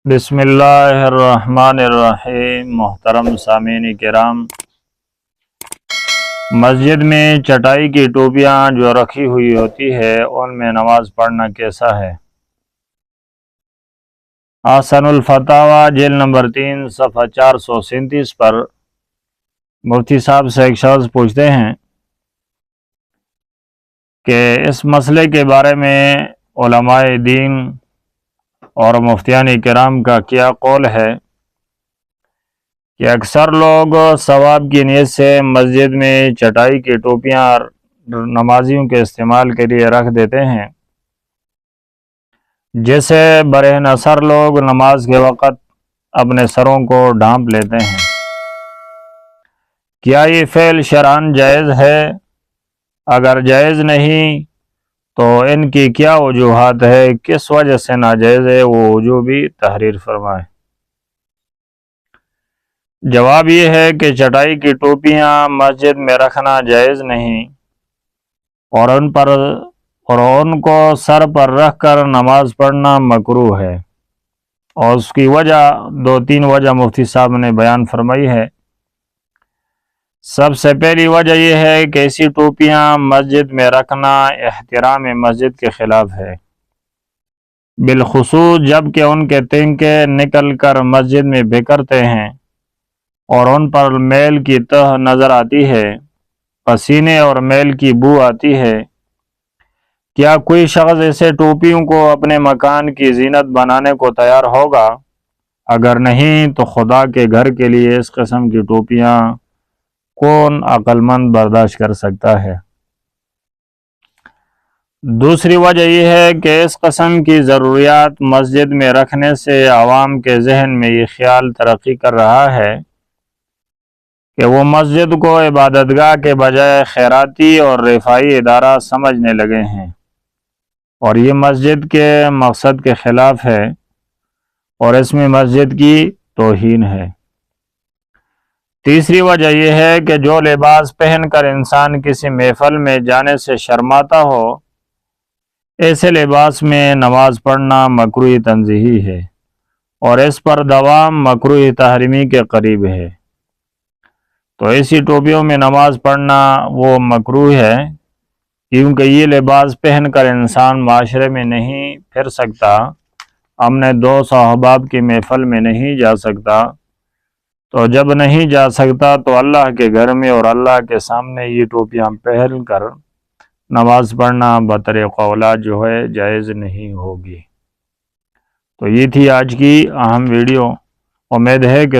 بسم اللہ الرحمن الرحیم۔ محترم سامعین کرام، مسجد میں چٹائی کی ٹوپیاں جو رکھی ہوئی ہوتی ہے ان میں نماز پڑھنا کیسا ہے؟ احسن الفتاویٰ جلد نمبر 3 صفحہ 437 پر مفتی صاحب سے ایک شخص پوچھتے ہیں کہ اس مسئلے کے بارے میں علماء دین اور مفتیان کرام کا کیا قول ہے کہ اکثر لوگ ثواب کی نیت سے مسجد میں چٹائی کی ٹوپیاں نمازیوں کے استعمال کے لیے رکھ دیتے ہیں، جیسے برہنہ اثر لوگ نماز کے وقت اپنے سروں کو ڈھانپ لیتے ہیں۔ کیا یہ فعل شرعاً جائز ہے؟ اگر جائز نہیں تو ان کی کیا وجوہات ہے، کس وجہ سے ناجائز ہے، وہ وجوہ بھی تحریر فرمائے۔ جواب یہ ہے کہ چٹائی کی ٹوپیاں مسجد میں رکھنا جائز نہیں، اور ان کو سر پر رکھ کر نماز پڑھنا مکروہ ہے، اور اس کی وجہ 2-3 وجہ مفتی صاحب نے بیان فرمائی ہے۔ سب سے پہلی وجہ یہ ہے کہ ایسی ٹوپیاں مسجد میں رکھنا احترام مسجد کے خلاف ہے، بالخصوص جب کہ ان کے تنکے نکل کر مسجد میں بکھرتے ہیں اور ان پر میل کی تہ نظر آتی ہے، پسینے اور میل کی بو آتی ہے۔ کیا کوئی شخص ایسے ٹوپیوں کو اپنے مکان کی زینت بنانے کو تیار ہوگا؟ اگر نہیں تو خدا کے گھر کے لیے اس قسم کی ٹوپیاں کون عقل مند برداشت کر سکتا ہے؟ دوسری وجہ یہ ہے کہ اس قسم کی ضروریات مسجد میں رکھنے سے عوام کے ذہن میں یہ خیال ترقی کر رہا ہے کہ وہ مسجد کو عبادت گاہ کے بجائے خیراتی اور رفاہی ادارہ سمجھنے لگے ہیں، اور یہ مسجد کے مقصد کے خلاف ہے اور اس میں مسجد کی توہین ہے۔ تیسری وجہ یہ ہے کہ جو لباس پہن کر انسان کسی محفل میں جانے سے شرماتا ہو، ایسے لباس میں نماز پڑھنا مکروہ تنزیہی ہے، اور اس پر دوام مکروہ تحریمی کے قریب ہے۔ تو ایسی ٹوپیوں میں نماز پڑھنا وہ مکروہ ہے، کیونکہ یہ لباس پہن کر انسان معاشرے میں نہیں پھر سکتا، اپنے دوست و احباب کی محفل میں نہیں جا سکتا، تو جب نہیں جا سکتا تو اللہ کے گھر میں اور اللہ کے سامنے یہ ٹوپیاں پہن کر نماز پڑھنا بطریق اولیٰ جو ہے جائز نہیں ہوگی۔ تو یہ تھی آج کی اہم ویڈیو۔ امید ہے کہ